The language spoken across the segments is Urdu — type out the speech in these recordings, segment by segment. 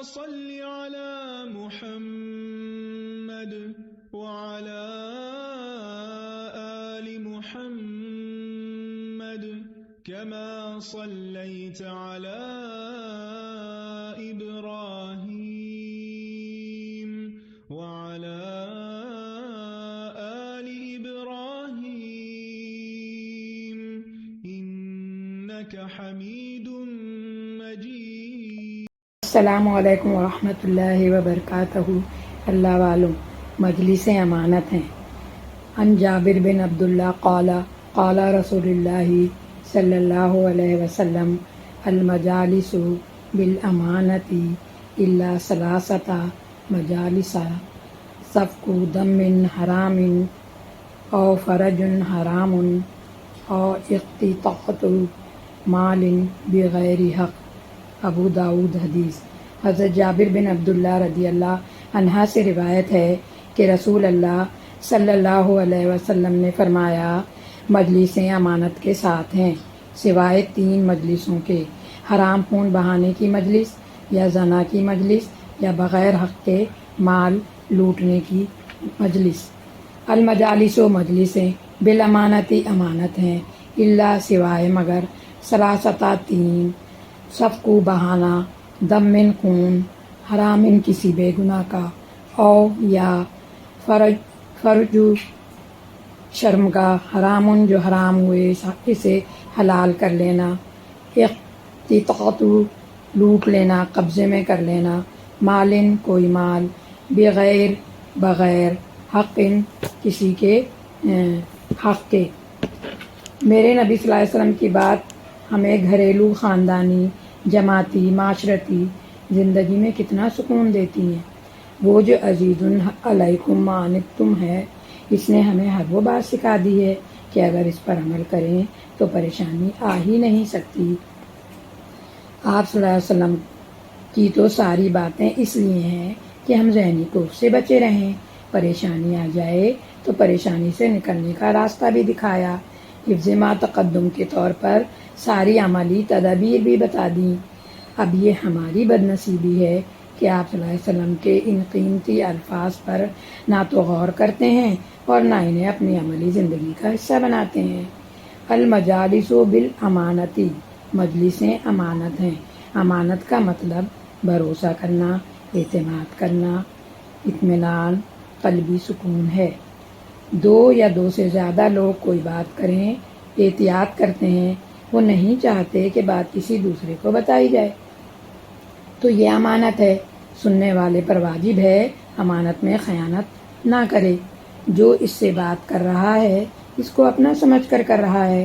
صل على محمد وعلى آل محمد كما صليت على إبراهيم وعلى آل إبراهيم إنك حميد مجيد۔ السلام علیکم ورحمۃ اللہ وبرکاتہ۔ اللہ والوں، مجلس امانت ہیں۔ عن جابر بن عبداللہ قال قال رسول اللہ صلی اللہ علیہ وسلم المجالس بالامانۃ الا ثلاثۃ مجالس سفک دم حرام او فرج حرام او اقتطاعۃ مال بغیر حق۔ ابو داؤد حدیث۔ حضرت جابر بن عبداللہ رضی اللہ عنہ سے روایت ہے کہ رسول اللہ صلی اللہ علیہ وسلم نے فرمایا، مجلسیں امانت کے ساتھ ہیں سوائے 3 مجلسوں کے: حرام خون بہانے کی مجلس، یا زنا کی مجلس، یا بغیر حق کے مال لوٹنے کی مجلس۔ المجالس و مجلسیں بالامانتی امانت ہیں، الا سوائے مگر ثلاثۃ 3: سفک بہانا، دم من خون، حرام کسی بے گناہ کا، او یا فرج شرمگاہ، حرام جو حرام ہوئے اسے حلال کر لینا، اقتطاعۃ لوٹ لینا، قبضے میں کر لینا، مالن کوئی مال، بغیر حق کسی کے حق کے۔ میرے نبی صلی اللہ علیہ وسلم کی بات ہمیں گھریلو، خاندانی، جماعتی، معاشرتی زندگی میں کتنا سکون دیتی ہیں۔ وہ جو عزیز علیکم ما عنتم ہے، اس نے ہمیں ہر وہ بات سکھا دی ہے کہ اگر اس پر عمل کریں تو پریشانی آ ہی نہیں سکتی۔ آپ صلی اللہ علیہ وسلم کی تو ساری باتیں اس لیے ہیں کہ ہم ذہنی کوف سے بچے رہیں، پریشانی آ جائے تو پریشانی سے نکلنے کا راستہ بھی دکھایا، حفظ ما تقدم کے طور پر ساری عملی تدابیر بھی بتا دیں۔ اب یہ ہماری بدنصیبی ہے کہ آپ صلی اللہ علیہ وسلم کے ان قیمتی الفاظ پر نہ تو غور کرتے ہیں اور نہ انہیں اپنی عملی زندگی کا حصہ بناتے ہیں۔ المجالس بالامانتی، مجلسیں امانت ہیں۔ امانت کا مطلب بھروسہ کرنا، اعتماد کرنا، اطمینان، قلبی سکون ہے۔ 2 یا 2 سے زیادہ لوگ کوئی بات کریں، احتیاط کرتے ہیں، وہ نہیں چاہتے کہ بات کسی دوسرے کو بتائی جائے، تو یہ امانت ہے۔ سننے والے پر واجب ہے امانت میں خیانت نہ کرے۔ جو اس سے بات کر رہا ہے اس کو اپنا سمجھ کر رہا ہے۔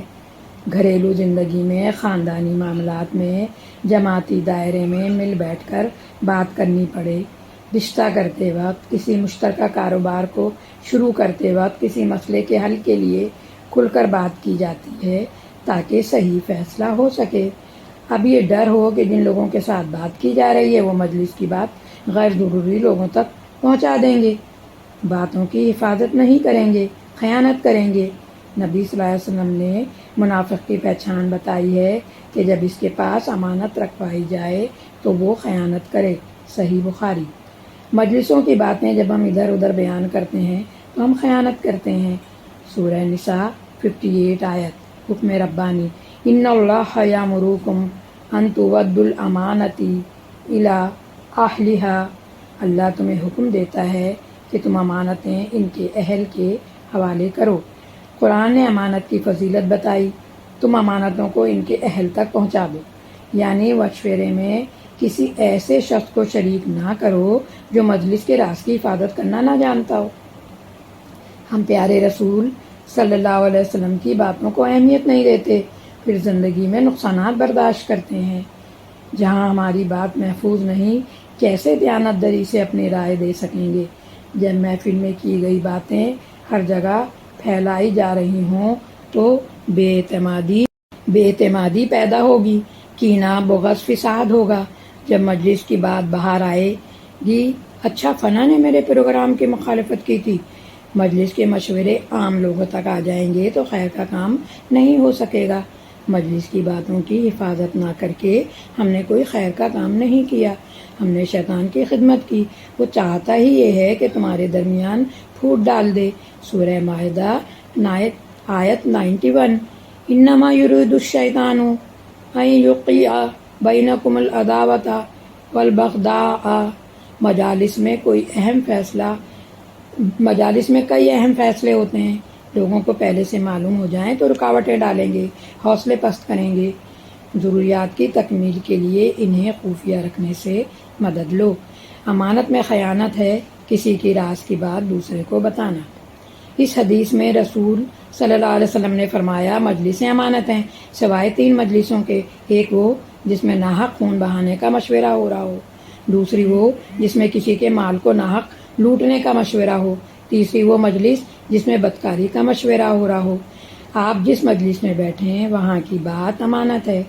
گھریلو زندگی میں، خاندانی معاملات میں، جماعتی دائرے میں مل بیٹھ کر بات کرنی پڑے، رشتہ کرتے وقت، کسی مشترکہ کاروبار کو شروع کرتے وقت، کسی مسئلے کے حل کے لیے کھل کر بات کی جاتی ہے تاکہ صحیح فیصلہ ہو سکے۔ اب یہ ڈر ہو کہ جن لوگوں کے ساتھ بات کی جا رہی ہے وہ مجلس کی بات غیر ضروری لوگوں تک پہنچا دیں گے، باتوں کی حفاظت نہیں کریں گے، خیانت کریں گے۔ نبی صلی اللہ علیہ وسلم نے منافق کی پہچان بتائی ہے کہ جب اس کے پاس امانت رکھوائی جائے تو وہ خیانت کرے۔ صحیح بخاری۔ مجلسوں کی باتیں جب ہم ادھر ادھر بیان کرتے ہیں تو ہم خیانت کرتے ہیں۔ سورہ نساء 58 آیت۔ حکم ربانی، ان اللہ یامرکم ان تؤدوا الامانات الی اہلھا، اللہ تمہیں حکم دیتا ہے کہ تم امانتیں ان کے اہل کے حوالے کرو۔ قرآن نے امانت کی فضیلت بتائی، تم امانتوں کو ان کے اہل تک پہنچا دو، یعنی مشورے میں کسی ایسے شخص کو شریک نہ کرو جو مجلس کے راز کی حفاظت کرنا نہ جانتا ہو۔ ہم پیارے رسول صلی اللہ علیہ وسلم کی باتوں کو اہمیت نہیں دیتے، پھر زندگی میں نقصانات برداشت کرتے ہیں۔ جہاں ہماری بات محفوظ نہیں، کیسے دیانتداری سے اپنی رائے دے سکیں گے؟ جب محفل میں کی گئی باتیں ہر جگہ پھیلائی جا رہی ہوں تو بے اعتمادی پیدا ہوگی، کینہ، بغض، فساد ہوگا۔ جب مجلس کی بات باہر آئے گی، اچھا فلاں نے میرے پروگرام کی مخالفت کی تھی، مجلس کے مشورے عام لوگوں تک آ جائیں گے تو خیر کا کام نہیں ہو سکے گا۔ مجلس کی باتوں کی حفاظت نہ کر کے ہم نے کوئی خیر کا کام نہیں کیا۔ ہم نے شیطان کی خدمت کی، وہ چاہتا ہی یہ ہے کہ تمہارے درمیان پھوٹ ڈال دے۔ سورہ مائدہ آیت 91۔ انما یرید الشیطان ان یوقع بینکم العداوۃ والبغضاء۔ مجالس میں کئی اہم فیصلے ہوتے ہیں، لوگوں کو پہلے سے معلوم ہو جائیں تو رکاوٹیں ڈالیں گے، حوصلے پست کریں گے۔ ضروریات کی تکمیل کے لیے انہیں خفیہ رکھنے سے مدد لو۔ امانت میں خیانت ہے کسی کی راز کی بات دوسرے کو بتانا۔ اس حدیث میں رسول صلی اللہ علیہ وسلم نے فرمایا مجلسیں امانت ہیں سوائے 3 مجلسوں کے، ایک وہ جس میں ناحق خون بہانے کا مشورہ ہو رہا ہو، دوسری وہ جس میں کسی کے مال کو ناحق لوٹنے کا مشورہ ہو، تیسری وہ مجلس جس میں بدکاری کا مشورہ ہو رہا ہو۔ آپ جس مجلس میں بیٹھے ہیں وہاں کی بات امانت ہے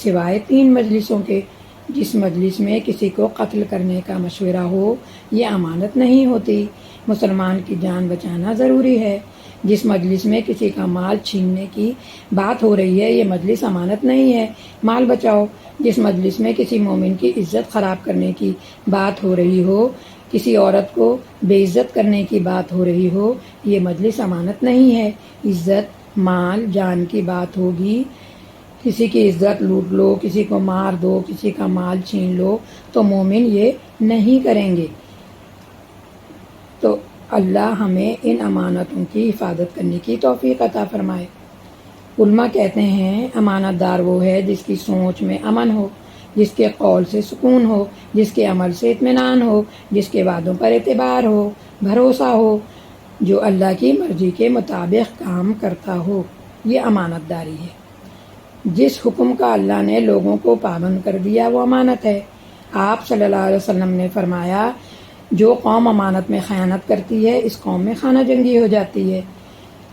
سوائے 3 مجلسوں کے۔ جس مجلس میں کسی کو قتل کرنے کا مشورہ ہو یہ امانت نہیں ہوتی۔ مسلمان کی جان بچانا ضروری ہے۔ جس مجلس میں کسی کا مال چھیننے کی بات ہو رہی ہے یہ مجلس امانت نہیں ہے، مال بچاؤ۔ جس مجلس میں کسی مومن کی عزت خراب کرنے کی بات ہو رہی ہو، کسی عورت کو بے عزت کرنے کی بات ہو رہی ہو، یہ مجلس امانت نہیں ہے۔ عزت، مال، جان کی بات ہوگی، کسی کی عزت لوٹ لو، کسی کو مار دو، کسی کا مال چھین لو تو مومن یہ نہیں کریں گے۔ تو اللہ ہمیں ان امانتوں کی حفاظت کرنے کی توفیق عطا فرمائے۔ علماء کہتے ہیں امانت دار وہ ہے جس کی سوچ میں امن ہو، جس کے قول سے سکون ہو، جس کے عمل سے اطمینان ہو، جس کے وعدوں پر اعتبار ہو، بھروسہ ہو، جو اللہ کی مرضی کے مطابق کام کرتا ہو، یہ امانت داری ہے۔ جس حکم کا اللہ نے لوگوں کو پابند کر دیا وہ امانت ہے۔ آپ صلی اللہ علیہ وسلم نے فرمایا جو قوم امانت میں خیانت کرتی ہے اس قوم میں خانہ جنگی ہو جاتی ہے۔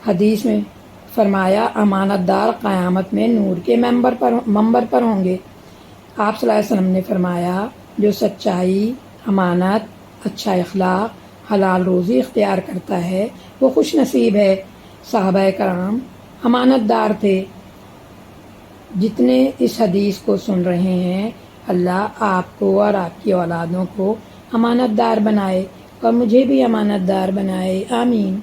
حدیث میں فرمایا امانت دار قیامت میں نور کے منبر پر ہوں گے۔ آپ صلی اللہ علیہ وسلم نے فرمایا جو سچائی، امانت، اچھا اخلاق، حلال روزی اختیار کرتا ہے وہ خوش نصیب ہے۔ صحابہ کرام امانت دار تھے۔ جتنے اس حدیث کو سن رہے ہیں اللہ آپ کو اور آپ کی اولادوں کو امانت دار بنائے اور مجھے بھی امانت دار بنائے، آمین۔